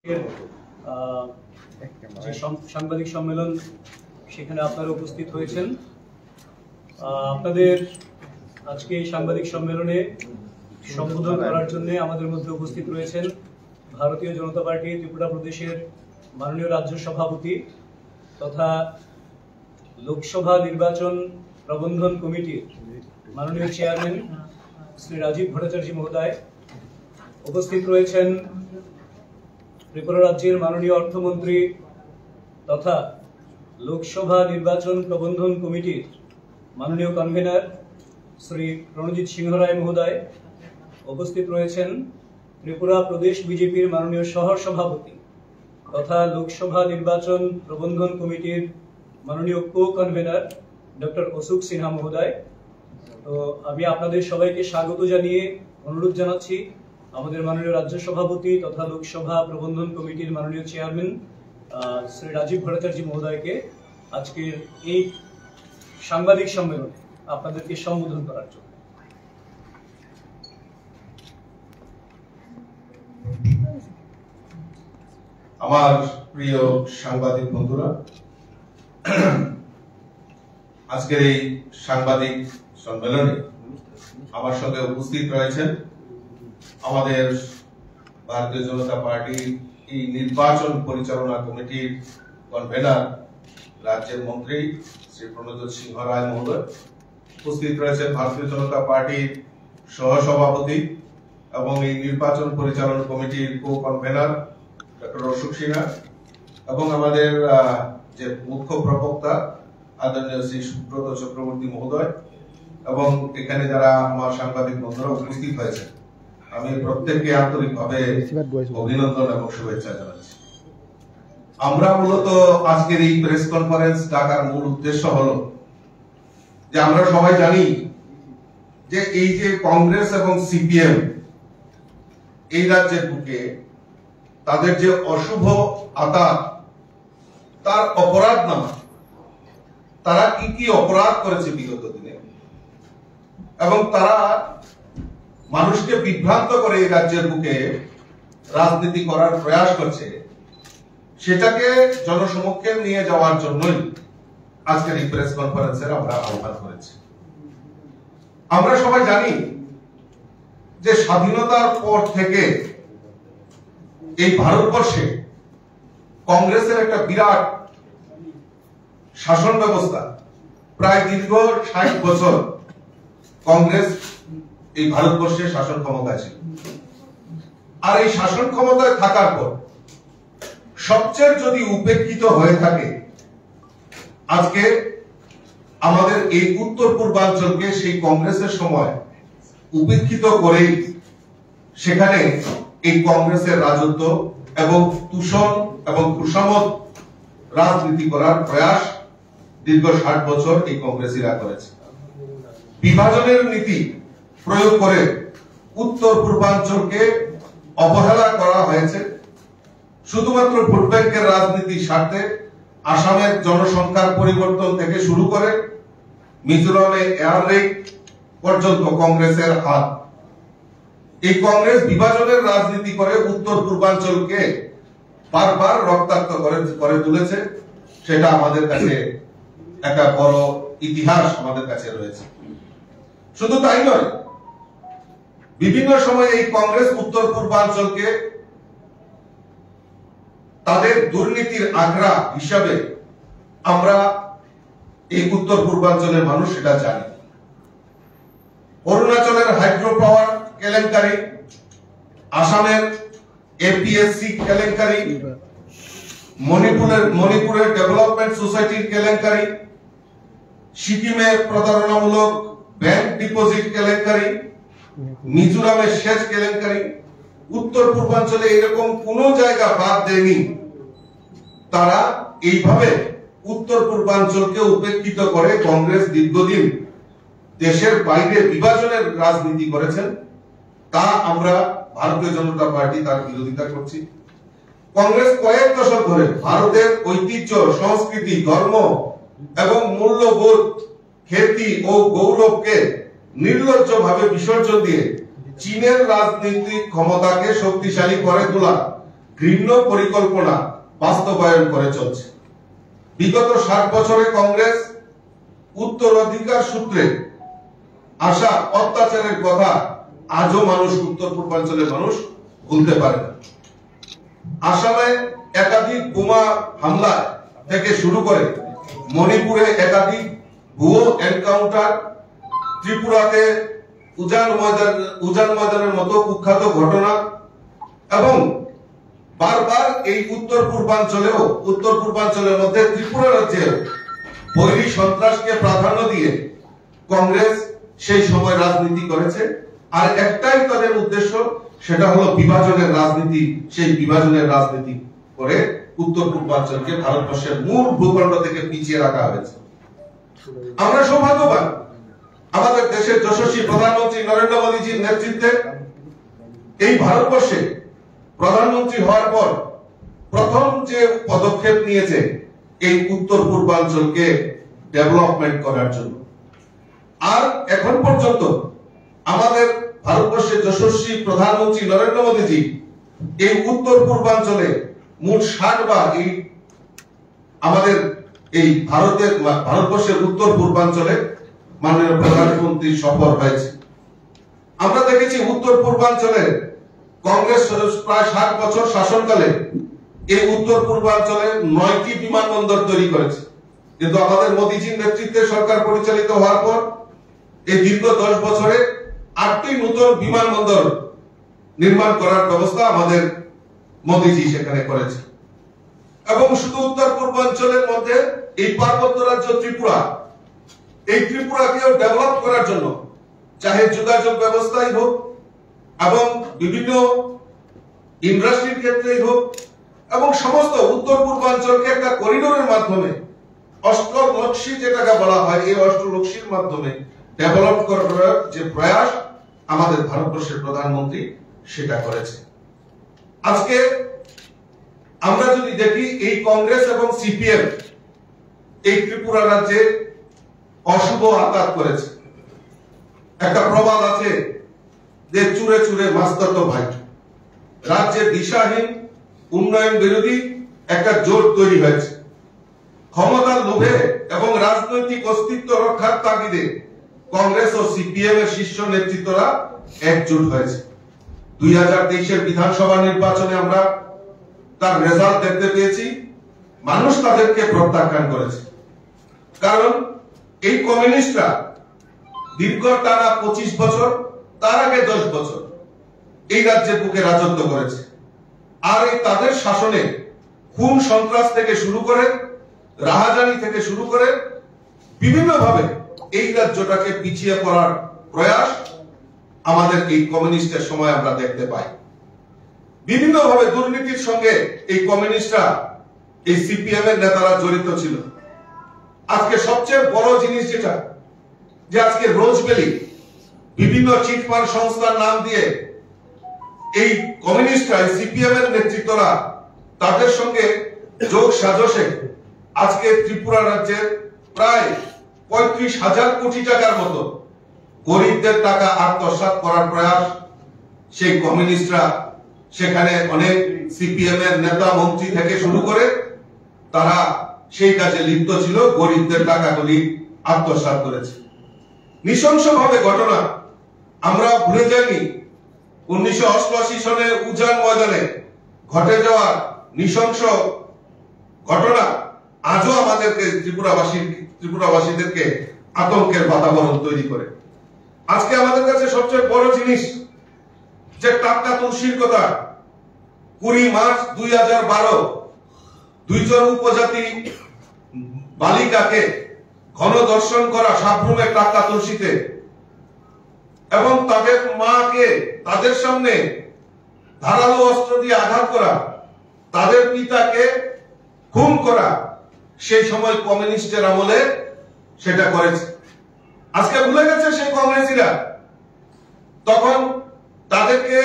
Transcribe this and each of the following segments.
যে সাংবাদিক সম্মেলন সেখানে আপনারা উপস্থিত হয়েছেন। আপনাদের আজকে এই সাংবাদিক সম্মেলনে সম্বোধন করার জন্য আমাদের মধ্যে উপস্থিত রয়েছেন ভারতীয় জনতা পার্টি ত্রিপুরা প্রদেশের মাননীয় রাজ্য সভাপতি তথা লোকসভা নির্বাচন প্রবন্ধন কমিটির মাননীয় চেয়ারম্যান শ্রী রাজীব ভট্টাচার্য মহোদয়। উপস্থিত রয়েছেন ত্রিপুরা রাজ্যের মাননীয় অর্থমন্ত্রী তথা লোকসভা নির্বাচন প্রবন্ধন কমিটির মাননীয় কনভেনার শ্রী রণজিৎ সিংহ রায় মহোদয়। উপস্থিত রয়েছেন ত্রিপুরা প্রদেশ বিজেপির মাননীয় সহ সভাপতি তথা লোকসভা নির্বাচন প্রবন্ধন কমিটির মাননীয় co convener doctor Ashok Sinha মহোদয়। তো আমি আপনাদের সবাইকে স্বাগত জানিয়ে অনুরোধ জানাচ্ছি আমাদের মাননীয় রাজ্য সভাপতি তথা লোকসভা প্রবন্ধন কমিটির মাননীয় চেয়ারম্যান শ্রী রাজীব ভট্টাচার্য মহোদয়কে আজকের এই সাংবাদিক সম্মেলনে আপনাদেরকে সম্বোধন করার জন্য। আমার প্রিয় সাংবাদিক বন্ধুরা, আজকের এই সাংবাদিক সম্মেলনে আমার সঙ্গে উপস্থিত রয়েছেন আমাদের ভারতীয় জনতা পার্টির এই নির্বাচন পরিচালনা কমিটির কনভেনার রাজ্যের মন্ত্রী শ্রী প্রণজিৎ সিংহ রায় মহোদয়। উপস্থিত রয়েছেন ভারতীয় জনতা পার্টির সহ সভাপতি এবং এই নির্বাচন পরিচালনা কমিটির co convener doctor Ashok Sinha এবং আমাদের যে মুখ্য প্রবক্তা আদরণীয় শ্রী সুব্রত চক্রবর্তী মহোদয় এবং এখানে যারা আমার সাংবাদিক বন্ধুরা উপস্থিত হয়েছে, আমি প্রত্যেককে আন্তরিকভাবে অভিনন্দন এবং শুভেচ্ছা জানাচ্ছি। আমরা মূলত আজকের এই প্রেস কনফারেন্স ডাকার মূল উদ্দেশ্য হলো যে আমরা সবাই জানি যে এই যে কংগ্রেস এবং সিপিএম এই রাজ্যের বুকে তাদের যে অশুভ আতাত, তার অপরাধ নামা, তারা কি কি অপরাধ করেছে বিগত দিনে এবং তারা মানুষকে বিভ্রান্ত করে এই রাজ্যের বুকে রাজনীতি করার প্রয়াস করছে, সেটাকে জনসমক্ষে নিয়ে যাওয়ার জন্যই আজকের এই প্রেস কনফারেন্সের আমরা আহ্বান করেছি। আমরা সবাই জানি যে স্বাধীনতার পর থেকে এই ভারতবর্ষে কংগ্রেসের একটা বিরাট শাসন ব্যবস্থা, প্রায় দীর্ঘ 60 বছর কংগ্রেস এই ভারতবর্ষে শাসন ক্ষমতায় ছিল। আর এই শাসন ক্ষমতায় থাকার পর সবচেয়ে যদি উপেক্ষিত হয়ে থাকে আজকে আমাদের এই উত্তর পূর্বাঞ্চলকে সেই কংগ্রেসের সময় উপেক্ষিত করেই সেখানে এই কংগ্রেসের রাজত্ব এবং তুষণ এবং কুসামত রাজনীতি করার প্রয়াস দীর্ঘ 60 বছর এই কংগ্রেসীরা করেছে। বিভাজনের নীতি প্রয়োগ করে উত্তর পূর্বাঞ্চলকে অবহেলা করা হয়েছে। শুধুমাত্র ভোট ব্যাংকের রাজনীতির স্বার্থে আসামের জনসংখ্যার পরিবর্তন থেকে শুরু করে মিজোরামে এয়ার রেক পর্যন্ত কংগ্রেসের হাত। এই কংগ্রেস বিভাজনের রাজনীতি করে উত্তর পূর্বাঞ্চলকে বারবার রক্তাক্ত করে তুলেছে। সেটা আমাদের কাছে একটা বড় ইতিহাস আমাদের কাছে রয়েছে। শুধু তাই নয়, বিভিন্ন সময় এই কংগ্রেস উত্তর পূর্বাঞ্চলকে তাদের দুর্নীতির আগ্রা হিসাবে আমরা এই উত্তর পূর্বাঞ্চলের মানুষ সেটা জানি। অরুণাচলের হাইড্রো পাওয়ার কেলেঙ্কারি, আসামের এপিএসসি কেলেঙ্কারি, মণিপুরের ডেভেলপমেন্ট সোসাইটির কেলেঙ্কারি, সিকিমের প্রতারণামূলক ব্যাংক ডিপোজিট কেলেঙ্কারি, মিজোরামের সেচ কেলেঙ্কারি, উত্তর পূর্বাঞ্চলে এরকম কোন জায়গা বাদ দেয়নি। তারা এইভাবে উত্তর পূর্বাঞ্চলকে উপেক্ষিত করে কংগ্রেস দীর্ঘদিন দেশের বাইরে বিভাজনের রাজনীতি করেছেন। তা আমরা ভারতীয় জনতা পার্টি তার বিরোধিতা করছি। কংগ্রেস কয়েক দশক ধরে ভারতের ঐতিহ্য, সংস্কৃতি, ধর্ম এবং মূল্যবোধ, খ্যাতি ও গৌরবকে নির্লজ্জভাবে বিসর্জন দিয়ে চীনের রাজনৈতিক ক্ষমতাকে শক্তিশালী করে তোলা ঘৃণ্য পরিকল্পনা বাস্তবায়ন করে চলছে। বিগত 60 বছরে কংগ্রেস উত্তরাধিকার সূত্রে আসা অত্যাচারের কথা আজও মানুষ, উত্তর পূর্বাঞ্চলের মানুষ ভুলতে পারে না। আসামে একাধিক বোমা হামলা থেকে শুরু করে মণিপুরে একাধিক ভুয়ো এনকাউন্টার, ত্রিপুরাতে উজান ময়দানের মতো কুখ্যাত ঘটনা এবং বারবার এই উত্তর পূর্বাঞ্চলের মধ্যে ত্রিপুরা রাজ্যের বৈরী সন্ত্রাসকে প্রাধান্য দিয়ে কংগ্রেস সেই সময় রাজনীতি করেছে। আর একটাই তাদের উদ্দেশ্য, সেটা হলো বিভাজনের রাজনীতি। সেই বিভাজনের রাজনীতি করে উত্তর পূর্বাঞ্চলকে ভারতবর্ষের মূল ভূখণ্ড থেকে পিছিয়ে রাখা হয়েছে। আমরা সৌভাগ্যবান, আমাদের দেশের যশস্বী প্রধানমন্ত্রী নরেন্দ্র মোদীজির নেতৃত্বে এই ভারতবর্ষে প্রধানমন্ত্রী হওয়ার পর প্রথম যে পদক্ষেপ নিয়েছে এই উত্তর পূর্বাঞ্চলকে ডেভেলপমেন্ট করার জন্য। আর এখন পর্যন্ত আমাদের ভারতবর্ষের যশস্বী প্রধানমন্ত্রী নরেন্দ্র মোদীজি এই উত্তর পূর্বাঞ্চলে মোট 60 বার আমাদের এই ভারতবর্ষের উত্তর পূর্বাঞ্চলে মাননীয় প্রধানমন্ত্রী সফর হয়েছে। আমরা দেখেছি উত্তর পূর্বাঞ্চলে কংগ্রেস প্রায় 60 বছর শাসনকালে এই উত্তর পূর্বাঞ্চলে 9টি বিমানবন্দর তৈরি করেছে। কিন্তু আমাদের মোদীজির নেতৃত্বে সরকার পরিচালিত হওয়ার পর এই দীর্ঘ 10 বছরে 8টি নতুন বিমানবন্দর নির্মাণ করার ব্যবস্থা আমাদের মোদীজি সেখানে করেছে। এবং শুধু উত্তর পূর্বাঞ্চলের মধ্যে এই পার্বত্য রাজ্য ত্রিপুরা, এই ত্রিপুরাকেও ডেভেলপ করার জন্য চাহে যোগাযোগ ব্যবস্থাই হোক এবং বিভিন্ন ইন্ডাস্ট্রির ক্ষেত্রেই হোক এবং সমস্ত উত্তর পূর্বাঞ্চলকে একটা করিডোরের মাধ্যমে অষ্টলক্ষ্মী যেটাকে বলা হয়, এই অষ্টলক্ষ্মীর মাধ্যমে ডেভেলপ করার যে প্রয়াস আমাদের ভারতবর্ষের প্রধানমন্ত্রী সেটা করেছে। আজকে আমরা যদি দেখি এই কংগ্রেস এবং সিপিএম এই ত্রিপুরা রাজ্যে অশুভ আঘাত করেছে। একটা প্রবাদ আছে যে চুরে চুরে মাস্তাতো ভাই। রাজ্যে দিশাহীন উন্নয়ন বিরোধী একটা জোট তৈরি হয়েছে। ক্ষমতার লোভে এবং রাজনৈতিক অস্তিত্ব রক্ষার তাগিদে কংগ্রেস ও সিপিএম এর শীর্ষ নেতৃত্বরা একজোট হয়েছে। 2023 বিধানসভা নির্বাচনে আমরা তার রেজাল্ট দেখতে পেয়েছি। মানুষ তাদেরকে প্রত্যাখ্যান করেছে, কারণ এই কমিউনিস্টরা দীর্ঘ টানা 25 বছর, তার আগে 10 বছর এই রাজ্যের বুকে রাজত্ব করেছে। আর এই তাদের শাসনে খুন সন্ত্রাস থেকে শুরু করে, রাহাজানি থেকে শুরু করে বিভিন্নভাবে এই রাজ্যটাকে পিছিয়ে পড়ার প্রয়াস আমাদের এই কমিউনিস্টের সময় আমরা দেখতে পাই। বিভিন্নভাবে দুর্নীতির সঙ্গে এই কমিউনিস্টরা, এই সিপিএম এর নেতারা জড়িত ছিল। আজকে সবচেয়ে বড় জিনিস যেটা, যে আজকে রোজবেলি বিভিন্ন চিটফান্ড সংস্থার নাম দিয়ে এই কমিউনিস্টরা, সিপিএম এর নেতৃত্বরা তাদের সঙ্গে যোগ সাজসে আজকে ত্রিপুরা রাজ্যের প্রায় 35,000 কোটি টাকার মতো গরিবদের টাকা আত্মসাৎ করার প্রয়াস সেই কমিউনিস্টরা, সেখানে অনেক সিপিএম এর নেতা মন্ত্রী থেকে শুরু করে তারা সেই কাজে লিপ্ত ছিল, গরিবদের টাকাগুলি আত্মসাৎ করেছে। নৃশংসভাবে ঘটনা আমরা ভুলে যাইনি। 1988 সনে উজান ময়দানে ঘটে যাওয়া নৃশংস ঘটনা আজও আমাদেরকে ত্রিপুরাবাসীদেরকে আতঙ্কের বাতাবরণ তৈরি করে। আজকে আমাদের কাছে সবচেয়ে বড় জিনিস যে টাটকা তুলসীর কথা, 20 মার্চ 2012 দুইজন উপজাতি বালিকাকে গণধর্ষণ করা সাবরুমে টাটকা তুলসীতে, এবং তাদের মাকে তাদের সামনে ধারালো অস্ত্র দিয়ে আঘাত করা, তাদের পিতাকে খুন করা, সেই সময় কমিউনিস্টের আমলে সেটা করেছে। আজকে ভুলে গেছে সেই কংগ্রেসীরা। তখন তাদেরকে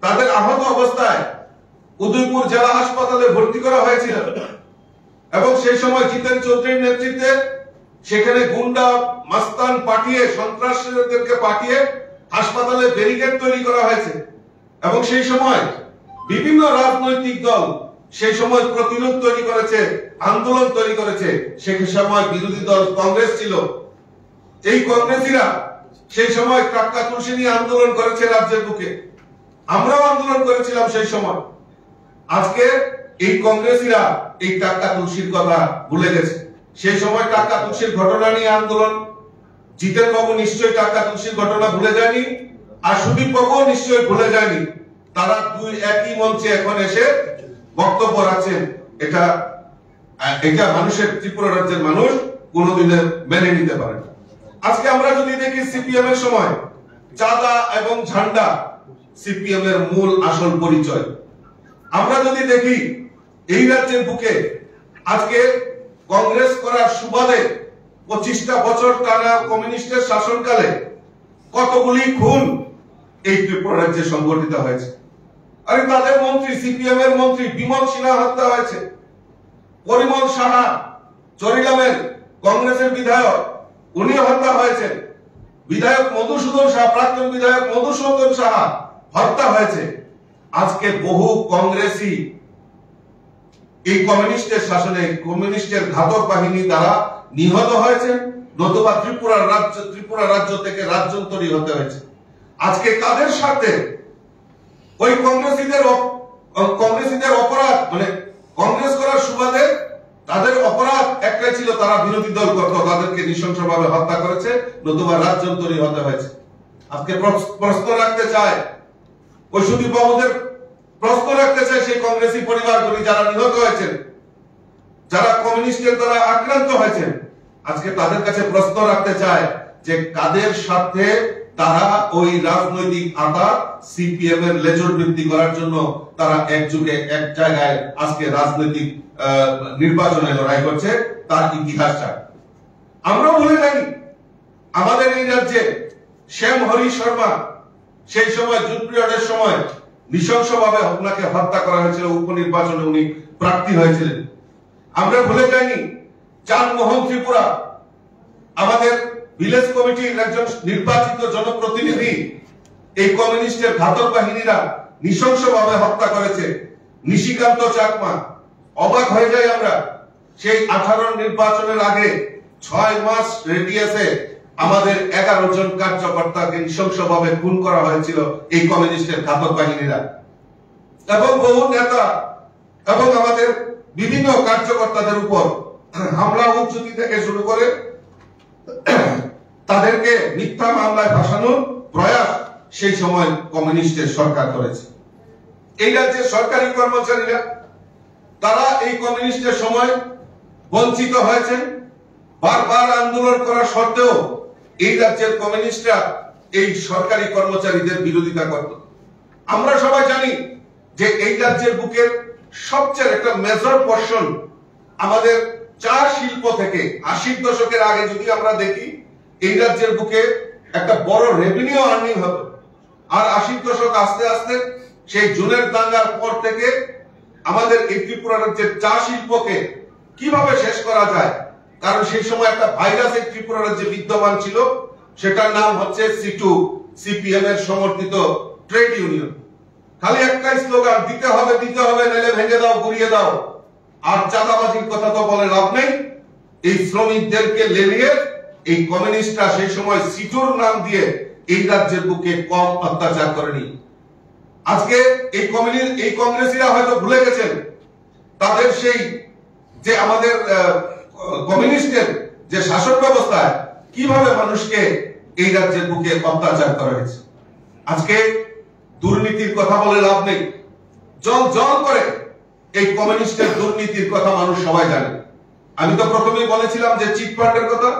তাদের আহত অবস্থায় উদয়পুর জেলা হাসপাতালে ভর্তি করা হয়েছিল এবং সেই সময় জিতেন চৌধুরীর নেতৃত্বে সেখানে গুন্ডা মাস্তান পাঠিয়ে, সন্ত্রাসীদেরকে পাঠিয়ে হাসপাতালে ব্যারিকেড তৈরি করা হয়েছে। এবং সেই সময় বিভিন্ন রাজনৈতিক দল সেই সময় প্রতিরোধ তৈরি করেছে, আন্দোলন তৈরি করেছে। সেই সময় বিরোধী দল কংগ্রেস ছিল। এই কংগ্রেসীরা সেই সময় টাটকা তুলসী নিয়ে আন্দোলন করেছে রাজ্যের বুকে। আমরাও আন্দোলন করেছিলাম সেই সময়। আজকে এই কংগ্রেসীরা এই টাটকা তুলসীর কথা ভুলে গেছে। সেই সময় টাটকা তুলসীর ঘটনা নিয়ে আন্দোলন, জিতেন বাবু নিশ্চয়ই টাটকা তুলসীর ঘটনা ভুলে যায়নি, আর সুদীপ বাবু নিশ্চয়ই ভুলে যায়নি। তারা দুই একই মঞ্চে এখন এসে বক্তব্য রাখছেন। এটা মানুষের, ত্রিপুরা রাজ্যের মানুষ কোনোদিনের মেনে নিতে পারে না। আজকে আমরা যদি দেখি সিপিএম এর সময় চাঁদা এবং ঝান্ডা সিপিএম এর মূল আসল পরিচয়। আমরা যদি দেখি এই রাজ্যের বুকে আজকে কংগ্রেস করার সুবাদে 25টা বছর টানা কমিউনিস্টের শাসনকালে কতগুলি খুন এই ত্রিপুরা রাজ্যে সংঘটিত হয়েছে। আরে তাদের মন্ত্রী, সিপিএম এর মন্ত্রী বিমল সিনহা হত্যা হয়েছে, পরিমল সাহা চরিলামের কংগ্রেসের বিধায়ক, উনি হত্যা হয়েছেন, বিধায়ক মধুসূদন সাহা, প্রাক্তন বিধায়ক মধুসূদন সাহা হত্যা হয়েছে। আজকে বহু কংগ্রেসী এই কমিউনিস্টের শাসনে, কমিউনিস্টের ঘাতক বাহিনী দ্বারা নিহত হয়েছে, নতুবা ত্রিপুরা রাজ্য থেকে রাজ্যান্তরী হতে হয়েছে। আজকে কাদের সাথে ওই কংগ্রেসীদের অপরাধ, মানে কংগ্রেস করার সুবাদে তাদের অপরাধ একটাই ছিল, তারা বিরোধী দল করত, তাদেরকে নৃশংসভাবে হত্যা করেছে, নতুবা রাজ্যান্তরী হতে হয়েছে। আজকে প্রশ্ন রাখতে চায় ওই সুদীপ বাবুদের, প্রশ্ন রাখতে চায় সেই কংগ্রেসী পরিবারগুলি যারা নিহত হয়েছেন, যারা কমিউনিস্টের দ্বারা আক্রান্ত হয়েছেন। আজকে তাদের কাছে প্রশ্ন রাখতে চায় যে কাদের সাথে তারা ওই রাজনৈতিক আতা সিপিএম এর লেজর বৃদ্ধি করার জন্য তারা একযুগে এক জায়গায় আজকে রাজনৈতিক নির্বাচনে লড়াই করছে, তার ইতিহাসটা আমরা ভুলে যাইনি। আমাদের এই রাজ্যে শ্যাম হরি শর্মা সেই সময় জুন পিরিয়ডের সময় নৃশংসভাবে ওনাকে হত্যা করা হয়েছিল, উপনির্বাচনে উনি প্রার্থী হয়েছিলেন। আমরা ভুলে যাইনি চাঁদ মোহন ত্রিপুরা, আমাদের ভিলেজ কমিটির একজন নির্বাচিত জনপ্রতিনিধি, এই কমিউনিস্টের ঘাতক বাহিনীরা নৃশংসভাবে হত্যা করেছে। নিশিকান্ত চাকমা, অবাক হয়ে যাই আমরা, সেই 18 নির্বাচনের আগে 6 মাস রেডিয়াসে আমাদের 11 জন কার্যকর্তাকে নৃশংসভাবে খুন করা হয়েছিল এই কমিউনিস্টের ঘাতক বাহিনীরা। এবং বহু নেতা এবং আমাদের বিভিন্ন কার্যকর্তাদের উপর হামলা হুমকি থেকে শুরু করে তাদেরকে মিথ্যা মামলায় ফাঁসানোর প্রয়াস সেই সময় কমিউনিস্টের সরকার করেছে। এই রাজ্যের সরকারি কর্মচারীরা তারা এই কমিউনিস্টের সময় বঞ্চিত হয়েছেন। বারবার আন্দোলন করার সত্ত্বেও এই রাজ্যের কমিউনিস্টরা এই সরকারি কর্মচারীদের বিরোধিতা করত। আমরা সবাই জানি যে এই রাজ্যের বুকের সবচেয়ে একটা মেজর পোরশন আমাদের চা শিল্প থেকে 80 দশকের আগে যদি আমরা দেখি, এই রাজ্যের বুকে একটা বড় রেভিনিউ আর্নিং হতো। আর 80 দশক আস্তে আস্তে সেই জুনের দাঙ্গার পর থেকে আমাদের এই ত্রিপুরা রাজ্যের চা শিল্পকে কিভাবে শেষ করা যায়, কারণ সেই সময় একটা ভাইরাস এই ত্রিপুরা রাজ্যে বিদ্যমান ছিল, সেটার নাম হচ্ছে সিটু, সিপিএম এর সমর্থিত ট্রেড ইউনিয়ন। খালি একটাই স্লোগান, দিতে হবে নাহলে ভেঙে দাও, গুড়িয়ে দাও। আর চাঁদাবাজির কথা তো বলে লাভ নেই। এই শ্রমিকদেরকে লেলিয়ে এই কমিউনিস্টরা সেই সময় সিটুর নাম দিয়ে এই রাজ্যের বুকে কম অত্যাচার করেনি। আজকে এই কংগ্রেসীরা হয়তো ভুলে গেছেন তাদের সেই যে আমাদের কমিউনিস্টের যে শাসন ব্যবস্থায় কিভাবে মানুষকে এই রাজ্যের বুকে অত্যাচার করা হয়েছে। আজকে দুর্নীতির কথা বলে লাভ নেই, জল জল করে এই কমিউনিস্টের দুর্নীতির কথা মানুষ সবাই জানে। আমি তো প্রথমেই বলেছিলাম যে চিটফান্ডের কথা,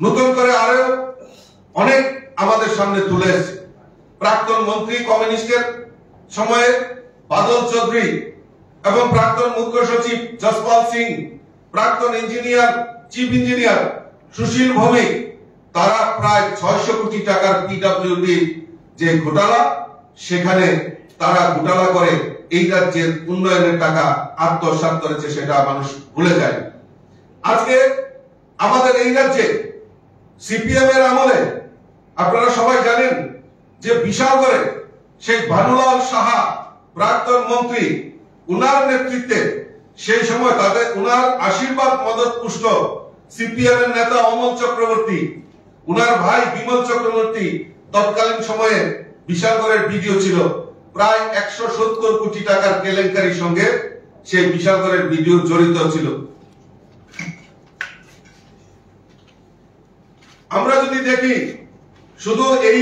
নতুন করে আরো অনেক আমাদের সামনে তুলে এসেছে। প্রাক্তন মন্ত্রী কমিউনিস্টের সময়ে বাদল চৌধুরী এবং প্রাক্তন মুখ্য সচিব যশপাল সিং, প্রাক্তন ইঞ্জিনিয়ার, চিফ ইঞ্জিনিয়ার সুশীল ভৌমিক, তারা প্রায় 600 কোটি টাকার পিডব্লিউডি যে ঘোটালা, সেখানে তারা ঘোটালা করে এই রাজ্যের উন্নয়নের টাকা আত্মসাৎ করেছে, সেটা মানুষ ভুলে যায়। আজকে আমাদের এই রাজ্যে সিপিএম এর আমলে আপনারা সবাই জানেন যে বিশাল করে সেই ভানুলাল সাহা প্রাক্তন মন্ত্রী, উনার নেতৃত্বে সেই সময় তাদের উনার আশীর্বাদ মদত পুষ্ট সিপিএম এর নেতা অমল চক্রবর্তী, উনার ভাই বিমল চক্রবর্তী তৎকালীন সময়ে বিশালগড়ের ভিডিও ছিল প্রায় 170 কোটি টাকার কেলেঙ্কারির সঙ্গে সেই বিশালগড়ের ভিডিও জড়িত ছিল। আমরা যদি দেখি শুধু এই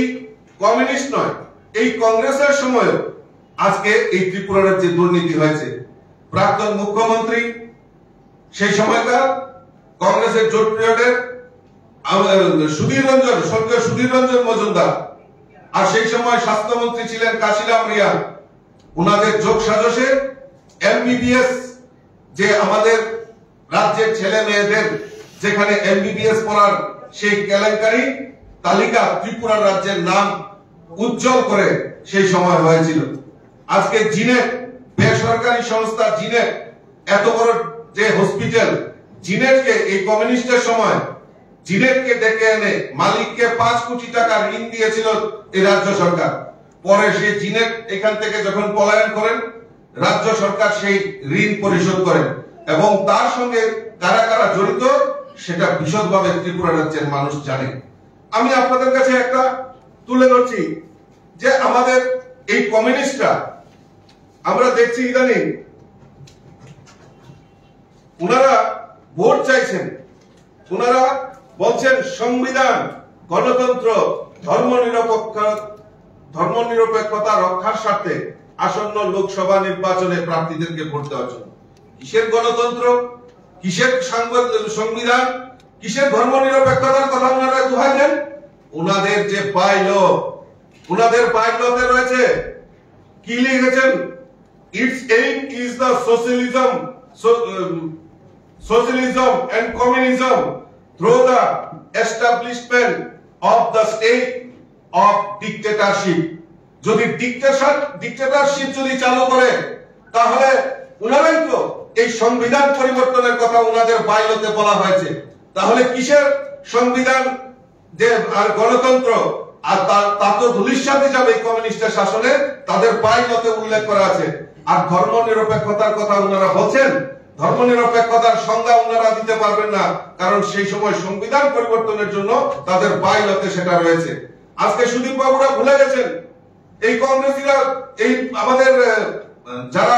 কমিউনিস্ট নয়, এই কংগ্রেসের সময় আজকে এই ত্রিপুরা রাজ্যে দুর্নীতি হয়েছে। প্রাক্তন মুখ্যমন্ত্রী সেই সময়কার কংগ্রেসের জোট পিরিয়ডের স্বর্গীয় সুধীর রঞ্জন মজুমদার, আর সেই সময় স্বাস্থ্যমন্ত্রী ছিলেন কাশিরাম রিয়া, উনাদের যোগ সাজসে এমবিবিএস, যে আমাদের রাজ্যের ছেলে মেয়েদের যেখানে এমবিবিএস পড়ার সেই কেলেঙ্কারি তালিকা ত্রিপুরা রাজ্যের নাম উজ্জ্বল করে সেই সময় হয়েছিল। আজকে জিনেট, বেসরকারি সংস্থা জিনেট, এত বড় যে হসপিটাল, জিনেটকে এই কমিউনিস্টের সময় জিনেটকে ডেকে এনে মালিককে 5 কোটি টাকা ঋণ দিয়েছিল এই রাজ্য সরকার। পরে সেই জিনেট এখান থেকে যখন পলায়ন করেন, রাজ্য সরকার সেই ঋণ পরিশোধ করেন এবং তার সঙ্গে কারা কারা জড়িত সেটা বিশদভাবে ত্রিপুরা রাজ্যের মানুষ জানে। আমি আপনাদের কাছে একটা তুলে ধরছি যে আমাদের এই কমিউনিস্টরা, আমরা দেখছি ইদানিং উনারা ভোট চাইছেন, উনারা বলছেন সংবিধান, গণতন্ত্র, ধর্মনিরপেক্ষতা রক্ষার স্বার্থে আসন্ন লোকসভা নির্বাচনে প্রার্থীদেরকে ভোট দেওয়ার জন্য। কিসের গণতন্ত্র, কিসের সংবিধান, কিসের ধর্মনিরপেক্ষতার কথা ওনারা দোহাই দেন? ওনাদের যে বাইলো, ওনাদের বাইলোতে রয়েছে কি লিখেছেন? It's aim is the socialism and communism through the establishment of the state of dictatorship. যদি ডিক্টেটরশিপ যদি চালু করে তাহলে উনারাই তো এই সংবিধান পরিবর্তনের কথা উনাদের বাইলোতে বলা হয়েছে। তাহলে কিসের সংবিধান যে আর গণতন্ত্র, আর তা তো ধূলিসাৎ যাবে এই কমিউনিস্টের শাসনে, তাদের বাইলোতে উল্লেখ করা আছে। আর ধর্ম নিরপেক্ষতার কথা উনারা বলছেন, ধর্মনিরপেক্ষতার সংজ্ঞা উনারা দিতে পারবেন না, কারণ সেই সময় সংবিধান পরিবর্তনের জন্য তাদের বাইলতে সেটা রয়েছে। আজকে সুদীপ বাবুরা ভুলে গেছেন, এই কংগ্রেসীরা, এই আমাদের যারা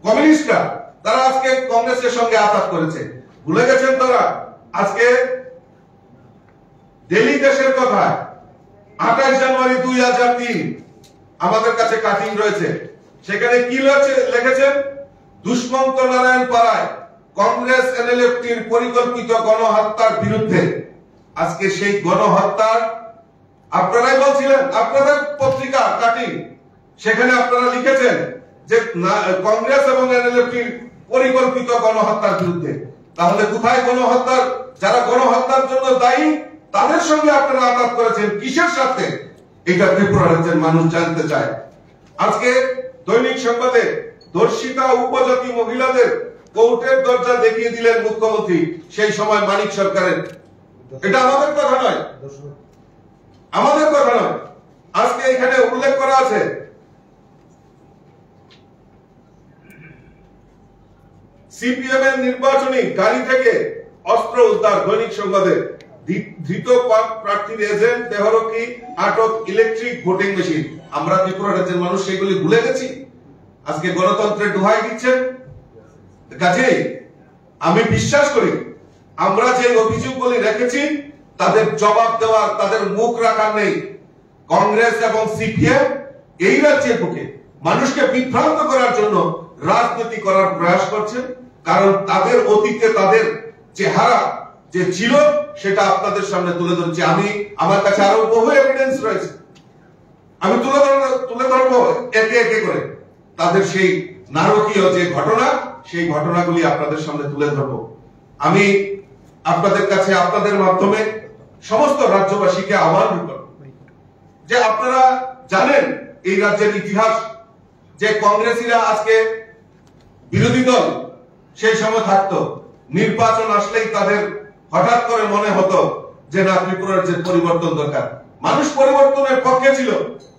কমিউনিস্টরা, তারা আজকে কংগ্রেসের সঙ্গে আঘাত করেছে, ভুলে গেছেন তারা। আজকে দিল্লি দেশের কথা 28 জানুয়ারি 2003 আমাদের কাছে কাটিং রয়েছে, সেখানে কি লিখেছেন? দুষ্মন্ত নারায়ণ পাড়ায় কংগ্রেস এনএলএফটির পরিকল্পিত গণহত্যার বিরুদ্ধে। আজকে সেই গণহত্যার আপনারাই বলছিলেন, আপনাদের পত্রিকা কাটিং, সেখানে আপনারা লিখেছেন যে কংগ্রেস এবং এনএলএফটির পরিকল্পিত গণহত্যার বিরুদ্ধে। তাহলে কোথায় গণহত্যার, যারা গণহত্যার জন্য দায়ী তাদের সঙ্গে আপনারা আঘাত করেছেন কিসের সাথে? এটা ত্রিপুরা রাজ্যের মানুষ জানতে চায়। আজকে দৈনিক সংবাদে ধর্ষিতা উপজাতি মহিলাদের কোর্টের দরজা দেখিয়ে দিলেন মুখ্যমন্ত্রী সেই সময় মানিক সরকারের। এটা আমাদের কথা নয়, আমাদের কথা নয়। আজকে এখানে উল্লেখ করা আছে সিপিএম এর নির্বাচনী গাড়ি থেকে অস্ত্র উদ্ধার। দৈনিক সংবাদে ধৃত প্রার্থীর এজেন্ট, দেহরক্ষী, আটক ইলেকট্রিক ভোটিং মেশিন। আমরা ত্রিপুরা রাজ্যের মানুষ সেগুলি ভুলে গেছি, আজকে গণতন্ত্রের দোহাই দিচ্ছেন। কাজেই আমি বিশ্বাস করি আমরা যে অভিযোগগুলি রেখেছি তাদের জবাব দেওয়ার, তাদের মুখ রাখার নেই। কংগ্রেস এবং সিপিএম এই রাজ্যের বুকে মানুষকে বিভ্রান্ত করার জন্য রাজনীতি করার প্রয়াস করছে, কারণ তাদের অতীতে তাদের চেহারা যে ছিল সেটা আপনাদের সামনে তুলে ধরছি। আমার কাছে আরো বহু এভিডেন্স রয়েছে, আমি তুলে ধরবো একে একে করে তাদের সেই নারকীয় যে ঘটনা, সেই ঘটনাগুলি আপনাদের সামনে তুলে ধরবো। আমি আপনাদের কাছে, আপনাদের মাধ্যমে সমস্ত রাজ্যবাসীকে আহ্বান করব যে আপনারা জানেন এই রাজ্যের ইতিহাস, যে কংগ্রেসীরা আজকে বিরোধী দল সেই সময় থাকতো, নির্বাচন আসলেই তাদের হঠাৎ করে মনে হতো যে না, ত্রিপুরা রাজ্যের পরিবর্তন দরকার। মানুষ পরিবর্তনের পক্ষে ছিল,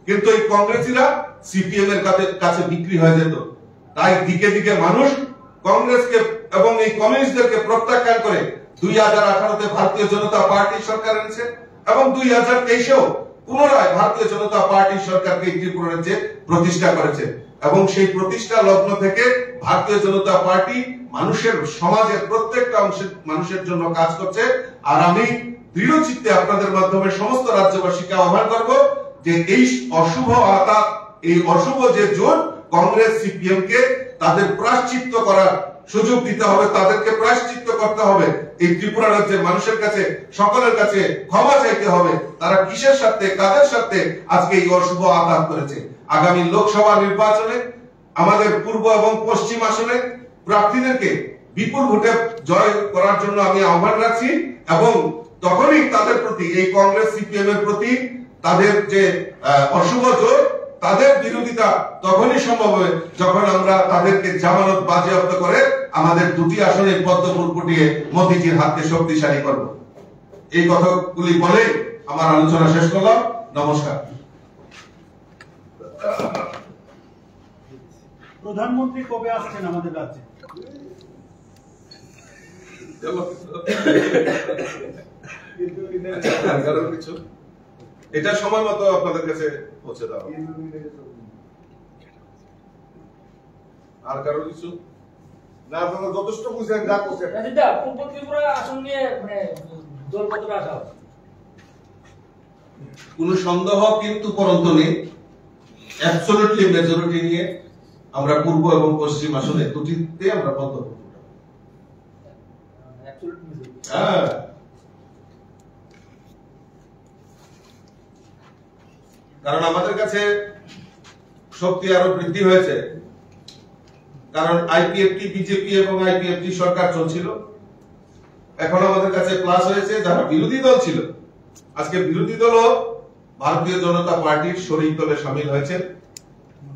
কিন্তু এই কংগ্রেসীরা সিপিএম এর কাছে বিক্রি হয়ে যেত। তাই দিকে দিকে মানুষ কংগ্রেসকে এবং এই কমিউনিস্টদেরকে প্রত্যাখ্যান করে 2018-তে ভারতীয় জনতা পার্টি সরকার এনেছে এবং 2023-এও পুনরায় ভারতীয় জনতা পার্টি সরকারকে ত্রিপুরার যে প্রতিষ্ঠা করেছে এবং সেই প্রতিষ্ঠা লগ্ন থেকে ভারতীয় জনতা পার্টি মানুষের সমাজের প্রত্যেকটা অংশের মানুষের জন্য কাজ করছে। আর আমি দৃঢ় চিত্তে আপনাদের মাধ্যমে সমস্ত রাজ্যবাসীকে আহ্বান করব যে এই অশুভ আঘাত, এই অশুভ যে জোট কংগ্রেস সিপিএম কে তাদের প্রায়শ্চিত্ত করার সুযোগ দিতে হবে, তাদেরকে প্রায়শ্চিত্ত করতে হবে। এই ত্রিপুরা রাজ্যের মানুষের কাছে, সকলের কাছে ক্ষমা চাইতে হবে তারা কিসের সাথে, কাদের সাথে আজকে এই অশুভ আঘাত করেছে। আগামী লোকসভা নির্বাচনে আমাদের পূর্ব এবং পশ্চিম আসনে প্রার্থীদেরকে বিপুল ভোটে জয় করার জন্য আমি আহ্বান রাখছি এবং তখনই তাদের প্রতি, এই কংগ্রেস সিপিএম এর প্রতি তাদের যে অশুভ জোট, তাদের বিরোধিতা তখনই সম্ভব হবে যখন আমরা তাদেরকে জামানত বাজেয়াপ্ত করে আমাদের দুটি আসনে পদ্মফুল ফুটিয়ে মোদিজির হাতকে শক্তিশালী করব। এই কথাগুলি বলে আমার আলোচনা শেষ করলাম। নমস্কার। প্রধানমন্ত্রী কবে আসছেন আমাদের রাজ্যে? এটা সময় মতো আপনাদের কাছে পৌঁছে দেওয়া। আর কারো কিছু না? আপনারা যথেষ্ট বুঝেন, যা করছেন। পূর্ব ত্রিপুরা আসন নিয়ে দল কতটা আশা আছে? কোন সন্দেহ কিন্তু পরন্ত নেই, অ্যাবসলিউটলি মেজরিটি নিয়ে আমরা পূর্ব এবং পশ্চিম আসনে দুটিতে আমরা পদ্মফুল ফুটাবো। হ্যাঁ, কারণ আমাদের কাছে শক্তি আরো বৃদ্ধি হয়েছে, কারণ আইপিএফটি, বিজেপি এবং আইপিএফটি সরকার চলছিল, এখন আমাদের কাছে প্লাস হয়েছে যারা বিরোধী দল ছিল, আজকে বিরোধী দলও ভারতীয় জনতা পার্টির শরিক দলে সামিল হয়েছে,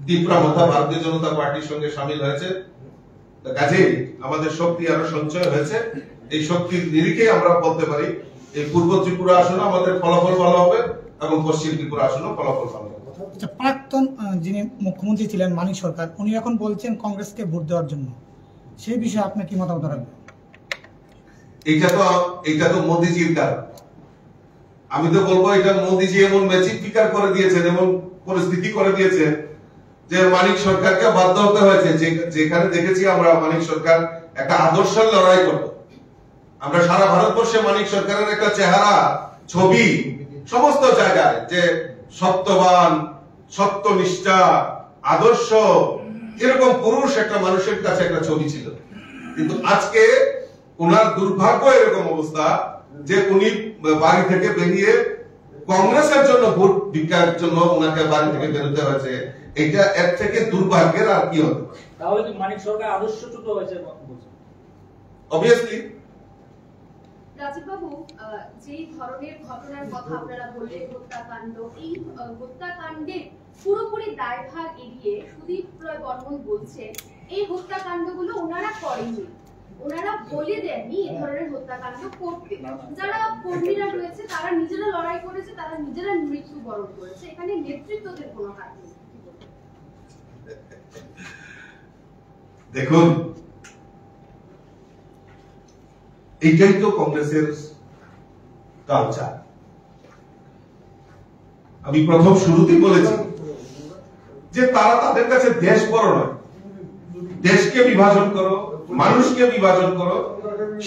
ত্রিপুরা মধ্যে ভারতীয় জনতা পার্টির সঙ্গে সামিল হয়েছে। কাজেই আমাদের শক্তি আরো সঞ্চয় হয়েছে। এই শক্তির নিরিখে আমরা বলতে পারি এই পূর্ব ত্রিপুরা আসনে আমাদের ফলাফল ভালো হবে এবং পশ্চিম ত্রিপুরা আসনে ফলাফল ভালো হবে। আচ্ছা, প্রাক্তন যিনি মুখ্যমন্ত্রী ছিলেন মানিক সরকার, উনি এখন বলছেন কংগ্রেসকে ভোট দেওয়ার জন্য, সেই বিষয়ে আপনার কি মতামত রাখবেন? এইটা তো মোদিজির কারণ। আমি তো বলবো এটা মোদিজি এমন ম্যাজিক ফিকার করে দিয়েছেন, এমন পরিস্থিতি করে দিয়েছেন যে মানিক সরকারকে বাধ্য হতে হয়েছে। যেখানে দেখেছি আমরা মানিক সরকার একটা আদর্শের লড়াই করত, আমরা সারা ভারতবর্ষে মানিক সরকারের একটা চেহারা, ছবি সমস্ত জায়গায় যে সত্যবান, সত্যনিষ্ঠা, আদর্শ, এরকম পুরুষ একটা মানুষের কাছে একটা ছবি ছিল। কিন্তু আজকে ওনার দুর্ভাগ্য এরকম অবস্থা যে উনি বাড়ি থেকে বেরিয়ে কংগ্রেসের জন্য ভোট ভিক্ষার জন্য ওনাকে বাড়ি থেকে বেরোতে হয়েছে। এটা এর থেকে দুর্ভাগ্যের আর কি হবে? তাহলে কি মানিক সরকার আদর্শচ্যুত হয়েছে? অবভিয়াসলি। রাজীব বাবু, যে ধরনের ঘটনার কথা আপনারা বললেন, হত্যাকাণ্ড, এই হত্যাকাণ্ডের পুরোপুরি দায়ভার এড়িয়ে সুদীপ রায় বর্মন বলছেন এই হত্যাকাণ্ডগুলো ওনারা করেননি, ওনারা বলে দেননি এই ধরনের হত্যাকাণ্ড করতে। যারা কর্মীরা রয়েছে তারা নিজেরা লড়াই করেছে, তারা নিজেরা মৃত্যুবরণ করেছে, এখানে নেতৃত্বদের কোনো হাত নেই। দেখুন, এইটাই তো কংগ্রেসের কালচার। আমি প্রথম শুরুতেই বলেছি যে তারা, তাদের কাছে দেশ বড় নয়, দেশকে বিভাজন করো, মানুষকে বিভাজন করো,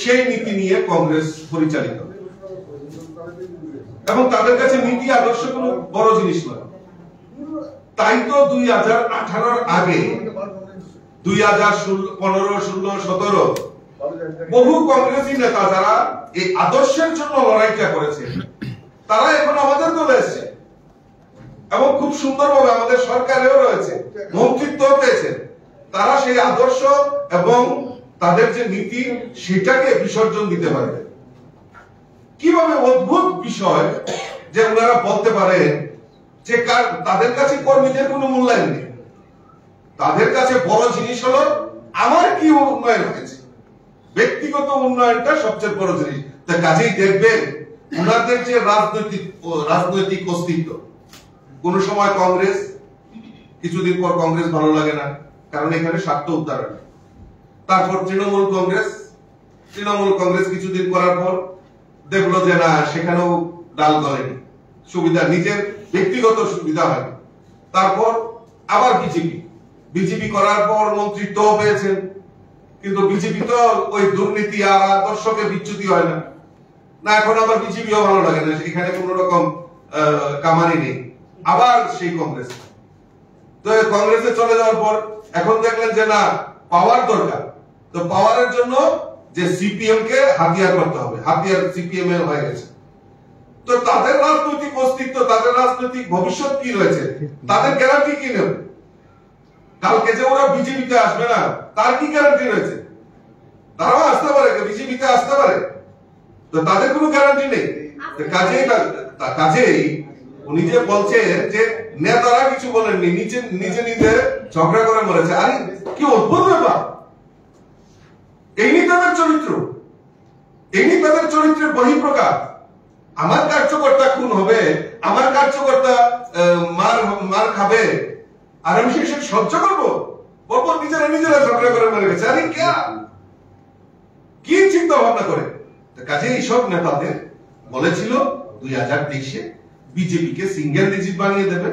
সেই নীতি নিয়ে কংগ্রেস পরিচালিত এবং তাদের কাছে নীতি আদর্শ কোনো বড় জিনিস নয়। তাই তো 2018-র আগে 2015, 16, 17 বহু কংগ্রেসী নেতা যারা এই আদর্শের জন্য লড়াইটা করেছে তারা এখন আমাদের দলে এসেছে এবং খুব সুন্দরভাবে আমাদের সরকারেও রয়েছে, মন্ত্রিত্ব পেয়েছে। তারা সেই আদর্শ এবং তাদের যে নীতি সেটাকে বিসর্জন দিতে পারে। কিভাবে অদ্ভুত বিষয় যে ওনারা বলতে পারে যে তাদের কাছে কর্মীদের কোনো মূল্যায়ন নেই, তাদের কাছে বড় জিনিস হলো আমার কি উন্নয়ন হয়েছে, ব্যক্তিগত উন্নয়নটা সবচেয়ে বড় জিনিস। তা কাজেই দেখবেন ওনাদের যে রাজনৈতিক অস্তিত্ব, কোন সময় কংগ্রেস, কিছুদিন পর কংগ্রেস ভালো লাগে না, কারণ এখানে স্বার্থ উদ্ধারণ। তারপর তৃণমূল কংগ্রেস কিছুদিন করার পর দেখলো যে না, সেখানেও ডাল গলেনি, সুবিধা নিজের ব্যক্তিগত সুবিধা হয়। তারপর আবার বিজেপি করার পর মন্ত্রিত্ব পেয়েছেন, কিন্তু বিজেপি তো ওই দুর্নীতি আর আদর্শকে বিচ্যুতি হয় না। এখন আবার বিজেপিও ভালো লাগে না, এখানে কোন রকম কামানি নেই, আবার সেই কংগ্রেস। তো কংগ্রেসে চলে যাওয়ার পর এখন দেখলেন যে না, পাওয়ার দরকার। তো পাওয়ারের জন্য যে সিপিএম কে হাতিয়ার করতে হবে, হাতিয়ার সিপিএম এর হয়ে গেছে। তো তাদের রাজনৈতিক অস্তিত্ব, তাদের রাজনৈতিক ভবিষ্যৎ কি রয়েছে, তাদের গ্যারান্টি কি নেবে? কালকে যে ওরা বিজেপিতে আসবে না, তার কি গ্যারান্টি রয়েছে? তারাও আসতে পারে, বিজেপিতে আসতে পারে, তো তাদের কোনো গ্যারান্টি নেই। কাজেই উনি যে বলছেন যে নেতারা কিছু বলেননি, নিজে ঝগড়া করে মরেছে, আরে কি অদ্ভুত ব্যাপার! এই তাদের চরিত্র, এই তাদের চরিত্রের বহিঃপ্রকাশ। আমার কার্যকর্তা খুন হবে, আমার কার্যকর্তা মার খাবে, আর আমি সে সহ্য করবো? পরপর নিজেরা ঝগড়া করে মরে গেছে। আরে কি চিন্তা ভাবনা করে? কাজে এইসব নেতাদের বলেছিল 2023-এ বিজেপি কে সিঙ্গেল ডিজিট বানিয়ে দেবে,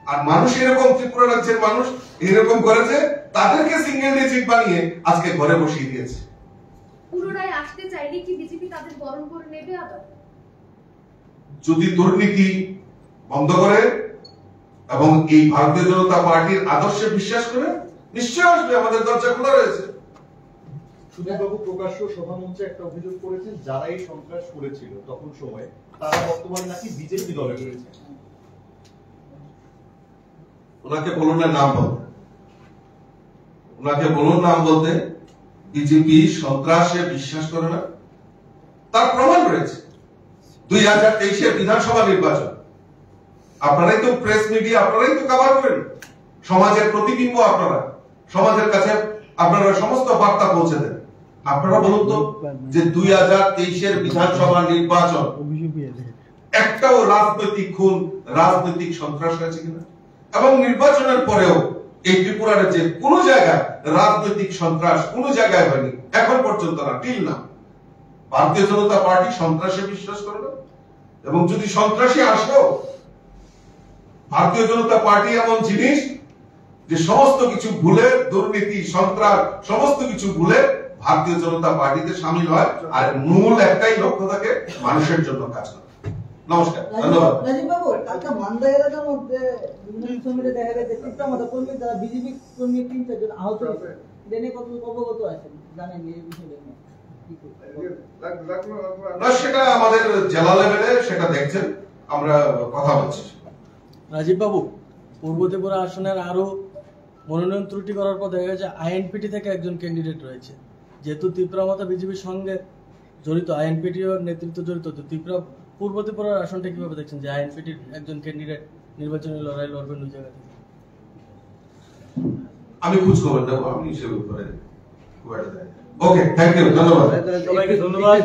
আর মানুষ এরকম, ত্রিপুরা রাজ্যের মানুষ এরকম করেছে, তাদেরকে সিঙ্গেল ডিজিট বানিয়ে আজকে ঘরে বসিয়ে দিয়েছে। পুনরায় আসতে চাইলে কি বিজেপি তাদের বরণ করে নেবে আবার? যদি দুর্নীতি বন্ধ করে এবং এই ভারতীয় জনতা পার্টির আদর্শে বিশ্বাস করে, নিশ্চয় আসবে, আমাদের দরজা খোলা রয়েছে। সুধীরবাবু প্রকাশ্য সভামঞ্চে একটা অভিযোগ করেছেন, যারা এই সন্ত্রাস করেছিল তখন সময়ে, তারা বর্তমানে নাকি বিজেপি দলে রয়েছে। ওনাকে বলুন না নাম বলতে, ওনাকে বলুন নাম বলতে। বিজেপি সন্ত্রাসে বিশ্বাস করে না, তার প্রমাণ রয়েছে। 2023-এর বিধানসভা নির্বাচন, আপনারাই তো প্রেস মিডিয়া, আপনারাই তো কভার করেন, সমাজের প্রতিবিম্ব আপনারা, সমাজের কাছে আপনারা সমস্ত বার্তা পৌঁছে দেন। আপনারা বলুন তো যে 2023-এর বিধানসভা নির্বাচন একটাও রাজনৈতিক খুন, রাজনৈতিক সন্ত্রাস হয়েছে কিনা? এবং নির্বাচনের পরেও এই ত্রিপুরার যে কোন জায়গায় রাজনৈতিক সন্ত্রাস কোন জায়গায় হয়নি এখন পর্যন্ত, না, টিল না। ভারতীয় জনতা পার্টি সন্ত্রাসে বিশ্বাস করে না, এবং যদি সন্ত্রাসী আসেও, ভারতীয় জনতা পার্টি এমন জিনিস যে সমস্ত কিছু ভুলে, দুর্নীতি, সন্ত্রাস সমস্ত কিছু ভুলে ভারতীয় জনতা পার্টিতে সামিল হয়, আর মূল একটাই লক্ষ্য থাকে, মানুষের জন্য কাজ করা। নমস্কার, ধন্যবাদ। রাজীব বাবু, কালকে মান্দা এলাকার মধ্যে বিভিন্ন সময় দেখা গেছে তীব্রমতা কর্মী যারা বিজেপি কর্মী 3-4 জন আহত হয়েছে, জেনে কত অবগত আছেন, জানেন এই বিষয়ে? না, সেটা আমাদের জেলা লেভেলে সেটা দেখছেন, আমরা কথা বলছি। রাজীব বাবু, পূর্ব ত্রিপুরা আসনের আরো মনোনয়ন ত্রুটি করার পর দেখা গেছে আইএনপিটি থেকে একজন ক্যান্ডিডেট রয়েছে। যেহেতু তীব্রমতা বিজেপির সঙ্গে জড়িত, আইএনপিটির নেতৃত্ব জড়িত, তো পূর্ব ত্রিপুরার আসনটা কিভাবে দেখছেন যে আইএনপিটির একজন ক্যান্ডিডেট নির্বাচনী লড়াই লড়বেন ওই জায়গা থেকে? আমি খোঁজ খবর দেবো, আমি সে ব্যাপারে। ওকে, থ্যাংক ইউ, ধন্যবাদ। সবাইকে ধন্যবাদ।